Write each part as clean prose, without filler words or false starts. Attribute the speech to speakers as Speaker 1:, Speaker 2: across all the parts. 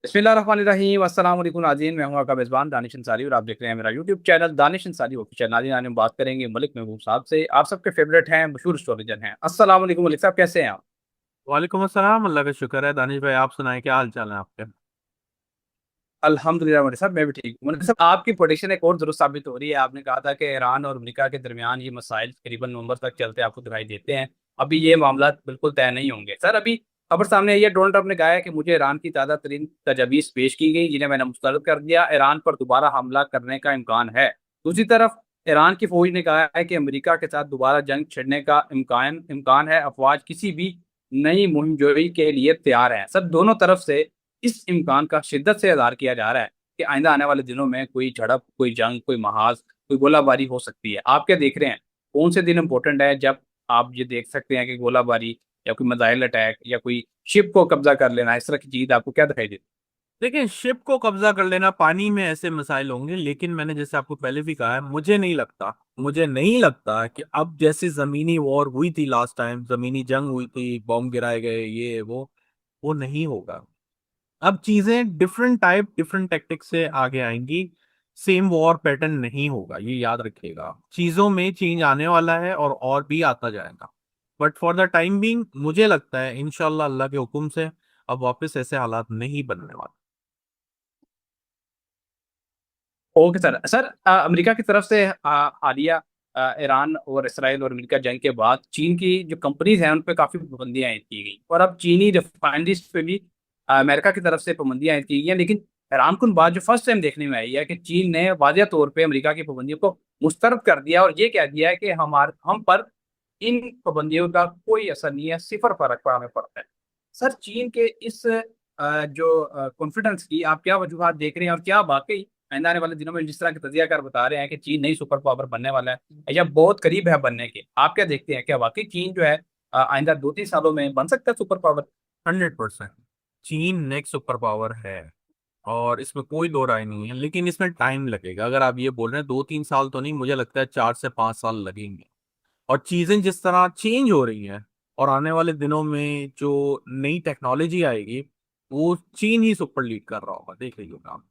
Speaker 1: बिस्मिल्लाहिर्रहमानिर्रहीम अस्सलाम वालेकुम नाज़रीन, मैं हूं आपका मेज़बान दानिश अंसारी और आप देख रहे हैं मेरा YouTube channel Danish Ansari official. नाज़रीन, आज हम बात करेंगे मलिक महबूब साहब से। आप सबके फेवरेट हैं, मशहूर स्टोरीजन हैं। अस्सलाम वालेकुम मलिक साहब, कैसे हैं आप?
Speaker 2: वालेकुम अस्सलाम। अल्लाह का शुक्र है। दानिश भाई, आप सुनाएं, क्या हाल चाल है आपके?
Speaker 1: अल्हम्दुलिल्लाह मलिक साहब, मैं भी ठीक हूं। मलिक साहब, आपकी प्रोडिक्शन एक और दुरुस्त साबित हो रही है। आपने कहा था कि ईरान और अमेरिका के दरमियान ये मसाइल करीबन नवंबर तक चलते आपको दिखाई देते हैं। अभी ये मामला बिल्कुल तय नहीं होंगे। सर, अभी खबर सामने आई है, डोनाल्ड ट्रंप ने कहा है कि मुझे ईरान की ताज़ा तरीन तजावीज़ पेश की गई, जिन्हें मैंने मुस्तरद कर दिया। ईरान पर दोबारा हमला करने का इम्कान है। दूसरी तरफ ईरान की फौज ने कहा है कि अमेरिका के साथ दोबारा जंग छिड़ने का इम्कान इम्कान है। अफवाज किसी भी नई मुहिमजोई के लिए तैयार है। सब दोनों तरफ से इस इम्कान का शिद्दत से इज़हार किया जा रहा है कि आइंदा आने वाले दिनों में कोई झड़प, कोई जंग, कोई महाज, कोई गोलाबारी हो सकती है। आप क्या देख रहे हैं? कौन से दिन इंपॉर्टेंट है जब आप ये देख सकते हैं कि गोलाबारी या कोई मिसाइल अटैक या कोई शिप को कब्जा कर लेना, इस तरह की चीज आपको क्या दिखाई देती
Speaker 2: देखिए, शिप को कब्जा कर लेना, पानी में ऐसे मिसाइल होंगे, लेकिन मैंने जैसे आपको पहले भी कहा है, मुझे नहीं लगता कि अब जैसे जमीनी वॉर हुई थी, लास्ट टाइम जमीनी जंग हुई थी, बॉम्ब गिराए गए, ये वो नहीं होगा। अब चीजें डिफरेंट टैक्टिक्स से आगे आएंगी। सेम वॉर पैटर्न नहीं होगा, ये याद रखिएगा। चीजों में चेंज आने वाला है और भी आता जाएगा। But for the time being मुझे लगता है इंशाल्लाह अल्लाह के हुक्म से अब वापस ऐसे हालात नहीं बनने वाले।
Speaker 1: है? Okay sir. सर, अमेरिका की तरफ से हालिया ईरान और इसराइल और अमेरिका जंग के बाद चीन की जो कंपनीज हैं उन पर काफी पाबंदियां आयद की गई, और अब चीनी रिफाइनरीज पे भी अमेरिका की तरफ से पाबंदियां आयद की गई हैं। लेकिन ईरान कुन बात जो फर्स्ट टाइम देखने में आई है कि चीन ने वाज़िया तौर पे अमेरिका की पाबंदियों को मुस्तरद कर दिया और ये कह दिया है कि हम पर इन पाबंदियों का कोई असर नहीं है, सिफर फर्क पर हमें पड़ता है। सर, चीन के इस जो कॉन्फिडेंस की आप क्या वजूहत देख रहे हैं, और क्या वाकई आने वाले दिनों में जिस तरह के तजियाकार बता रहे हैं कि चीन नई सुपर पावर बनने वाला है या बहुत करीब है बनने के, आप क्या देखते हैं? क्या वाकई चीन जो है आइंदा 2-3 सालों में बन सकता है सुपर पावर?
Speaker 2: 100% चीन नेक्स्ट सुपर पावर है, और इसमें कोई दो राय नहीं है। लेकिन इसमें टाइम लगेगा। अगर आप ये बोल रहे हैं 2-3 साल, तो नहीं, मुझे लगता है 4 से 5 साल लगेंगे। और चीजें जिस तरह चेंज हो रही हैं, और आने वाले दिनों में जो नई टेक्नोलॉजी आएगी, वो चीन ही सुपर लीड कर रहा होगा, देख लीजिएगा आप।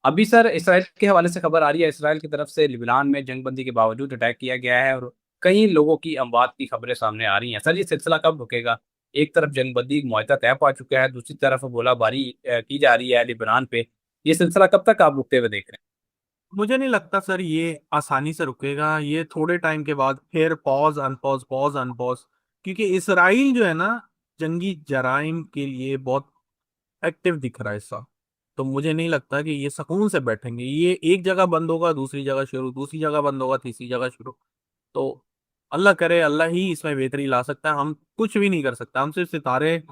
Speaker 1: अभी सर, इसराइल के हवाले से खबर आ रही है, इसराइल की तरफ से लिबनान में जंगबंदी के बावजूद अटैक किया गया है और कई लोगों की अमवात की खबरें सामने आ रही हैं। सर, ये सिलसिला कब रुकेगा? एक तरफ जंगबंदी का मुआहदा तय पा चुका है, दूसरी तरफ गोलाबारी की जा रही है लिबनान पे। ये सिलसिला कब तक आप रुकते हुए देख रहे
Speaker 2: मुझे नहीं लगता सर ये आसानी से रुकेगा। ये थोड़े टाइम के बाद फिर पॉज अनपॉज, पॉज अनपॉज। क्योंकि इसराइल जो है ना, जंगी जराइम के लिए बहुत एक्टिव दिख रहा है इस वक्त। तो मुझे नहीं लगता कि ये सुकून से बैठेंगे। ये एक जगह बंद होगा, दूसरी जगह शुरू, दूसरी जगह बंद होगा, तीसरी जगह शुरू। तो अल्लाह करे, अल्लाह ही इसमें बेहतरी ला सकता है। हम कुछ भी नहीं कर सकते। हम सिर्फ सितारे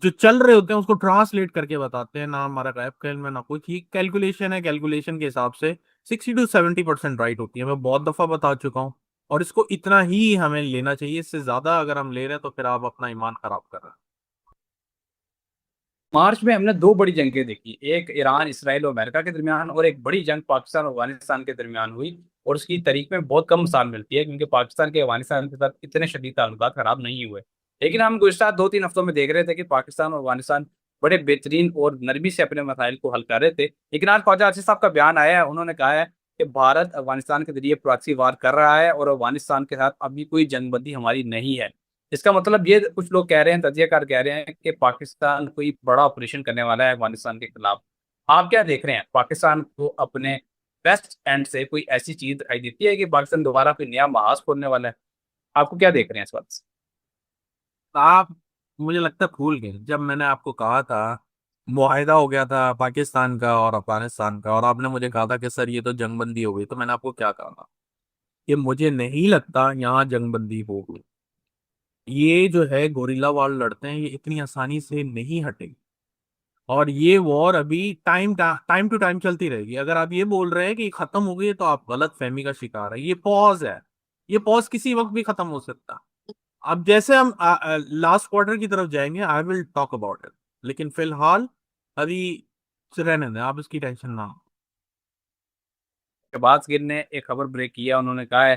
Speaker 2: जो चल रहे होते हैं उसको ट्रांसलेट करके बताते हैं। ना हमारा रैप खेल में ना कुछ, ही कैलकुलेशन है। कैलकुलेशन के हिसाब से 60 to 70% राइट होती है। मैं बहुत दफा बता चुका हूँ। और इसको इतना ही हमें लेना चाहिए। इससे ज्यादा अगर हम ले रहे हैं तो फिर आप अपना ईमान खराब कर रहे हैं।
Speaker 1: हैं? मार्च में हमने दो बड़ी जंगें देखी, एक ईरान इसराइल और अमेरिका के दरमियान, और एक बड़ी जंग पाकिस्तान और अफगानिस्तान के दरमियान हुई। और उसकी तारीख में बहुत कम मिसाल मिलती है, क्योंकि पाकिस्तान के अफगानिस्तान के साथ इतने शदीद ताल्लुकात खराब नहीं हुए। लेकिन हम गुज़श्ता 2-3 हफ्तों में देख रहे थे कि पाकिस्तान और अफगानिस्तान बड़े बेहतरीन और नरमी से अपने मसाइल को हल कर रहे थे। लेकिन आज ख्वाजा आसिफ साहब का बयान आया है, उन्होंने कहा है कि भारत अफगानिस्तान के जरिए प्रॉक्सी वार कर रहा है और अफगानिस्तान के साथ अभी कोई जंगबंदी हमारी नहीं है। इसका मतलब ये कुछ लोग कह रहे हैं, तजियाकार कह रहे हैं कि पाकिस्तान कोई बड़ा ऑपरेशन करने वाला है अफगानिस्तान के खिलाफ। आप क्या देख रहे हैं? पाकिस्तान को अपने वेस्ट एंड से कोई ऐसी चीज दिखाई देती है कि पाकिस्तान दोबारा कोई नया महाज खोलने वाला है? आपको क्या देख रहे हैं इस बात से?
Speaker 2: आप, मुझे लगता है भूल गए जब मैंने आपको कहा था मुआहिदा हो गया था पाकिस्तान का और अफगानिस्तान का, और आपने मुझे कहा था कि सर ये तो जंगबंदी हो गई। तो मैंने आपको क्या कहा था कि मुझे नहीं लगता यहाँ जंगबंदी होगी। ये जो है गोरिल्ला वार लड़ते हैं, ये इतनी आसानी से नहीं हटेगी। और ये वॉर अभी टाइम टू टाइम चलती रहेगी। अगर आप ये बोल रहे हैं कि खत्म हो गई है, तो आप गलत फहमी का शिकार है। ये पॉज है। ये पॉज किसी वक्त भी खत्म हो सकता। अब जैसे हम लास्ट क्वार्टर की तरफ जाएंगे, I will talk about it. लेकिन फिलहाल अभी रहने दें, आप इसकी टेंशन ना।
Speaker 1: शहबाज गिल ने एक खबर ब्रेक किया, उन्होंने कहा है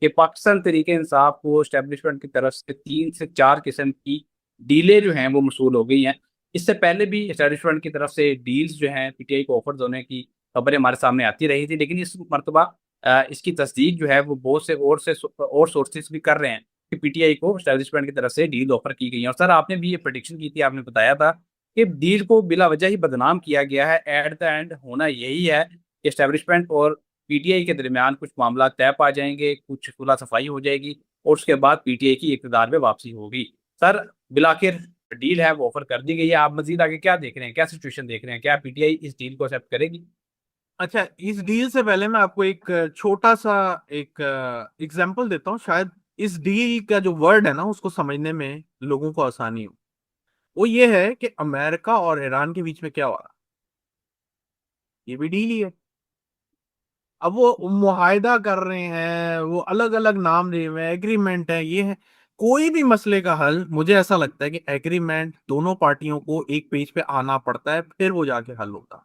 Speaker 1: कि पाकिस्तान तरीके इंसाफ को एस्टेब्लिशमेंट की तरफ से 3 से 4 किस्म की डीले जो हैं वो मसूल हो गई हैं। इससे पहले भी एस्टेब्लिशमेंट की तरफ से डील्स जो हैं पीटीआई को ऑफर होने की खबरें हमारे सामने आती रही थी, लेकिन इस मरतबा इसकी तस्दीक जो है वो बहुत से और सोर्सेज भी कर रहे हैं कि पीटीआई को एस्टेब्लिशमेंट की तरफ से डील ऑफर की गई है। और सर आपने भी ये प्रेडिक्शन की थी, आपने बताया था कि डील को बिला वजह ही बदनाम किया गया है। एट द एंड होना यही है कि एस्टेब्लिशमेंट और पीटीआई के दरमियान कुछ मामला तय पा जाएंगे, कुछ खुला सफाई हो जाएगी और उसके बाद पीटीआई की इकतदार में वापसी होगी। सर बिलाखिर डील है वो ऑफर कर दी गई है। आप मजीद आगे क्या देख रहे हैं, क्या सिचुएशन देख रहे हैं, क्या पीटीआई इस डील को एक्सेप्ट करेगी?
Speaker 2: अच्छा, इस डील से पहले मैं आपको एक छोटा सा एक एग्जांपल देता हूँ, शायद इस डील का जो वर्ड है ना उसको समझने में लोगों को आसानी हो। वो ये है कि अमेरिका और ईरान के बीच में क्या हो रहा है, ये भी डील ही है। अब वो मुआहदा कर रहे हैं, वो अलग अलग नाम दे हुए हैं, एग्रीमेंट है, ये है। कोई भी मसले का हल मुझे ऐसा लगता है कि एग्रीमेंट दोनों पार्टियों को एक पेज पे आना पड़ता है, फिर वो जाके हल होता है।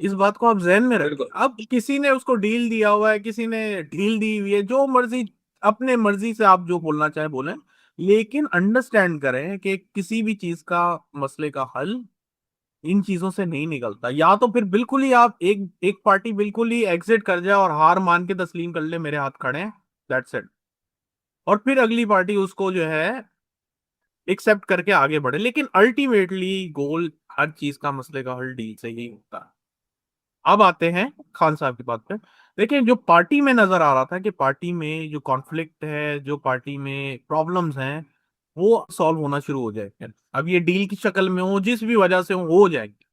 Speaker 2: इस बात को आप जहन में रखें।
Speaker 1: बिल्कुल।
Speaker 2: अब किसी ने उसको डील दिया हुआ है, किसी ने ढील दी हुई है, जो मर्जी, अपने मर्जी से आप जो बोलना चाहे बोलें, लेकिन अंडरस्टैंड करें कि किसी भी चीज का, मसले का हल इन चीजों से नहीं निकलता। या तो फिर बिल्कुल ही आप एक एक पार्टी बिल्कुल ही एग्जिट कर जाए और हार मान के तस्लीम कर ले, मेरे हाथ खड़े हैं, दैट्स इट। और फिर अगली पार्टी उसको जो है एक्सेप्ट करके आगे बढ़े, लेकिन अल्टीमेटली गोल, हर चीज का, मसले का हल डील से ही होता है। अब आते हैं खान साहब की बात पे। देखिए, जो पार्टी में नजर आ रहा था कि पार्टी में जो कॉन्फ्लिक्ट है, जो पार्टी में प्रॉब्लम्स हैं, वो सॉल्व होना शुरू हो जाएंगे। अब ये डील की शक्ल में हो, जिस भी वजह से हो जाएंगे।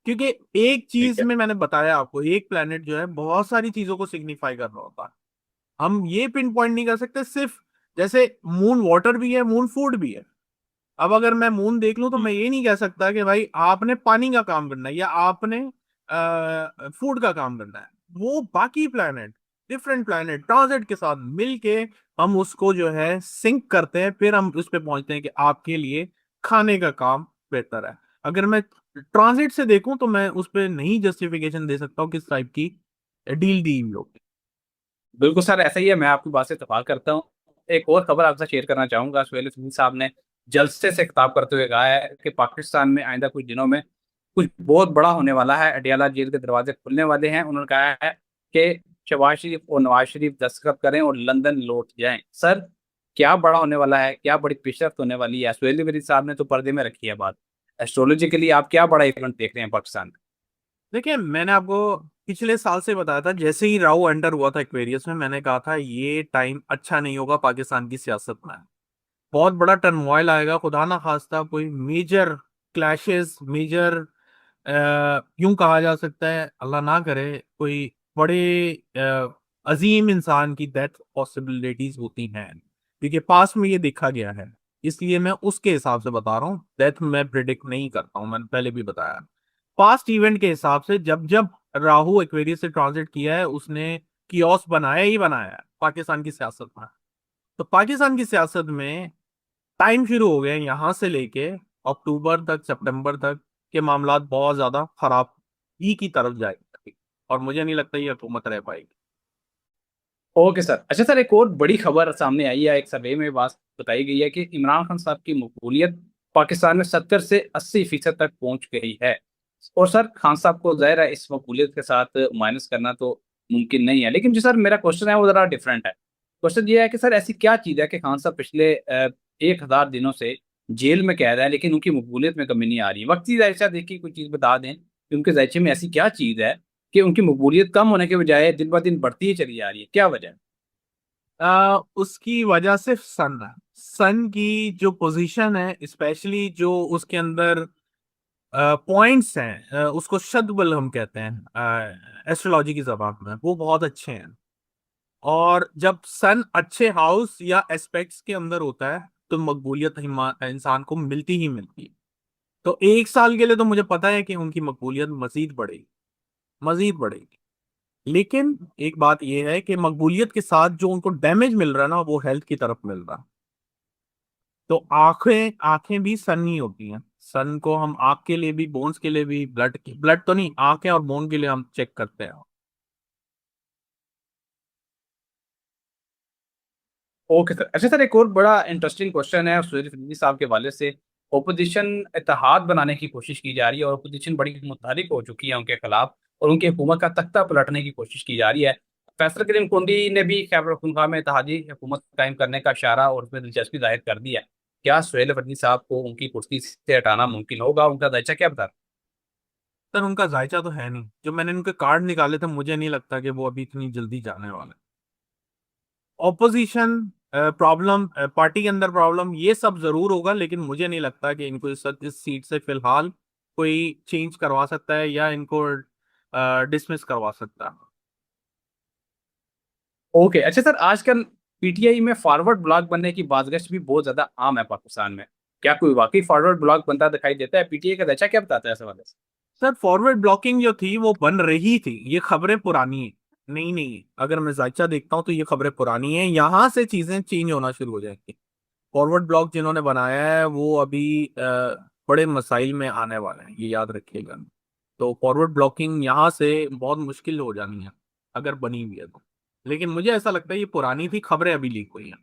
Speaker 2: क्योंकि एक
Speaker 1: ठीक
Speaker 2: चीज
Speaker 1: है।
Speaker 2: में मैंने बताया आपको, एक प्लेनेट जो है बहुत सारी चीजों को सिग्निफाई कर रहा होता है। हम ये पिन पॉइंट नहीं कर सकते सिर्फ, जैसे मून वाटर भी है, मून फूड भी है। अब अगर मैं मून देख लूं तो मैं ये नहीं कह सकता कि भाई आपने पानी का काम करना है या आपने फूड का काम करना है। वो बाकी प्लैनेट, डिफरेंट प्लैनेट ट्रांजिट के साथ मिलके हम उसको जो है सिंक करते हैं, फिर हम उस पे पहुंचते हैं कि आपके लिए खाने का काम बेहतर है। अगर मैं ट्रांजिट से देखूं तो मैं उस पर नहीं जस्टिफिकेशन दे सकता हूँ किस टाइप की डील दी हुई होगी।
Speaker 1: बिल्कुल सर ऐसा ही है, मैं आपकी बात से इत्तेफाक करता हूँ। एक और खबर आपसे शेयर करना चाहूंगा। सुहेल सुनील साहब ने जलसे से खिताब करते हुए कहा है कि पाकिस्तान में आइंदा कुछ दिनों में कुछ बहुत बड़ा होने वाला है, अडियाला जेल के दरवाजे खुलने वाले हैं। उन्होंने कहा है कि शहबाज शरीफ और नवाज शरीफ दस्तखत करें और लंदन लौट जाएं। सर क्या बड़ा होने वाला है, क्या बड़ी पेशरफ होने वाली है? सुहेल वरीद साहब ने तो पर्दे में रखी है बात। एस्ट्रोलॉजिकली आप क्या बड़ा इवेंट देख रहे हैं पाकिस्तान में?
Speaker 2: देखिए, मैंने आपको पिछले साल से बताया था, जैसे ही राहु एंटर हुआ था एक्वेरियस में, मैंने कहा था ये टाइम अच्छा नहीं होगा पाकिस्तान की सियासत में। बहुत बड़ा टर्मोइल आएगा, खुदा ना खास्ता कोई मेजर क्लैशेस, मेजर, यूं कहा जा सकता है, अल्लाह ना करे, कोई बड़े अजीम इंसान की डेथ पॉसिबिलिटीज होती हैं, क्योंकि पास में ये देखा गया है। इसलिए मैं उसके हिसाब से बता रहा हूँ, डेथ मैं प्रिडिक्ट नहीं करता हूँ, मैंने पहले भी बताया। पास्ट इवेंट के हिसाब से जब जब राहु एक्वेरियस से ट्रांजिट किया है, उसने कियोस बनाया ही बनाया है पाकिस्तान की सियासत में। तो पाकिस्तान की सियासत में टाइम शुरू हो गए यहाँ से लेके अक्टूबर तक, सितंबर तक के मामलात बहुत ज्यादा खराब ही की तरफ जाएंगे, और मुझे नहीं लगता ये हुकूमत रह पाएगी।
Speaker 1: Okay sir. अच्छा सर, एक और बड़ी खबर सामने आई है। एक सर्वे में बात बताई गई है कि इमरान खान साहब की मकबूलियत पाकिस्तान में 70 से 80% तक पहुंच गई है। और सर खान साहब को जाहिर है इस मकबूलियत के साथ माइनस करना तो मुमकिन नहीं है, लेकिन जो सर मेरा क्वेश्चन है वो जरा डिफरेंट है। क्वेश्चन ये है कि सर ऐसी क्या चीज़ है कि खान साहब पिछले 1000 दिनों से जेल में कैद है लेकिन उनकी मकबूलियत में कमी नहीं आ रही? वक्ती जायशा देखिए कोई चीज़ बता दें कि उनके जायचे में ऐसी क्या चीज़ है कि उनकी मकबूलियत कम होने के बजाय दिन ब दिन बढ़ती ही चली जा रही है? क्या वजह है?
Speaker 2: उसकी वजह सिर्फ सन है। सन की जो पोजीशन है, स्पेशली जो उसके अंदर पॉइंट्स हैं, उसको शद्बल हम कहते हैं एस्ट्रोलॉजी की जबान में, वो बहुत अच्छे हैं। और जब सन अच्छे हाउस या एस्पेक्ट्स के अंदर होता है तो मकबूलियत इंसान को मिलती ही मिलती है। तो एक साल के लिए तो मुझे पता है कि उनकी मकबूलियत मजीद बढ़ेगी, मजीद बढ़ेगी। लेकिन एक बात यह है कि मकबूलियत के साथ जो उनको डैमेज मिल रहा है ना, वो हेल्थ की तरफ मिल रहा है। तो आंखें आंखें भी सन ही होती हैं। सन को हम आंख के लिए भी, बोन्स के लिए भी, ब्लड तो नहीं, आंखें और बोन के लिए हम चेक करते हैं।
Speaker 1: Okay sir. अच्छा सर, एक और बड़ा इंटरेस्टिंग क्वेश्चन है सुहेल फिल्मी साहब के हवाले से। ओपोजिशन इत्तेहाद बनाने की कोशिश की जा रही है और ओपोजिशन बड़ी मुतहरिक हो चुकी है उनके खिलाफ, और उनकी हुकूमत का तख्ता पलटने की कोशिश की जा रही है। फैसल करीम कुंडी ने भी खैबर पख्तूनख्वा में इत्तेहादी हुकूमत कायम करने का इशारा और उसमें दिलचस्पी जाहिर कर दी है। क्या सुहेल वर्दी साहब को उनकी कुर्सी से हटाना मुमकिन होगा? उनका दायचा क्या बता?
Speaker 2: सर उनका जायचा तो है नहीं, जो मैंने उनके कार्ड निकाले थे मुझे नहीं लगता कि वो अभी इतनी जल्दी जाने वाले। ऑपोजिशन प्रॉब्लम, पार्टी के अंदर प्रॉब्लम, ये सब जरूर होगा, लेकिन मुझे नहीं लगता कि इनको इस सीट से फिलहाल कोई चेंज करवा सकता है या इनको डिसमिस करवा सकता है।
Speaker 1: ओके, अच्छा सर, आजकल पीटीआई में फॉरवर्ड ब्लॉक बनने की बाज़गश्त भी बहुत ज्यादा आम है पाकिस्तान में। क्या कोई वाकई फॉरवर्ड ब्लॉक बनता दिखाई देता है? पीटीआई का दायचा क्या बताता है इस हवाले से?
Speaker 2: सर फॉरवर्ड ब्लॉकिंग जो थी वो बन रही थी, ये खबरें पुरानी है, नहीं नहीं है। अगर मैं जायचा देखता हूँ तो ये खबरें पुरानी है, यहाँ से चीजें चेंज होना शुरू हो जाएंगी। फॉरवर्ड ब्लॉक जिन्होंने बनाया है वो अभी बड़े मसाइल में आने वाले हैं, ये याद रखिएगा। तो फॉरवर्ड ब्लॉकिंग यहाँ से बहुत मुश्किल हो जानी है अगर बनी हुई है तो। लेकिन मुझे ऐसा लगता है ये पुरानी थी, खबरें अभी लीक हुई हैं।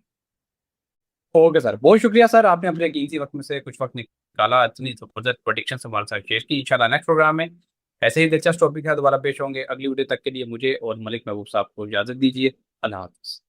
Speaker 1: ओके सर, बहुत शुक्रिया सर, आपने अपने कीमती वक्त में से कुछ वक्त निकाला इतनी जबरदस्त प्रोडिक्शन हमारे साथ शेयर की। इंशाल्लाह नेक्स्ट प्रोग्राम में ऐसे ही दिलचस्प टॉपिक है दोबारा पेश होंगे। अगली वीडियो तक के लिए मुझे और मलिक महबूब साहब को इजाजत दीजिए। अल्लाह हाफिज़।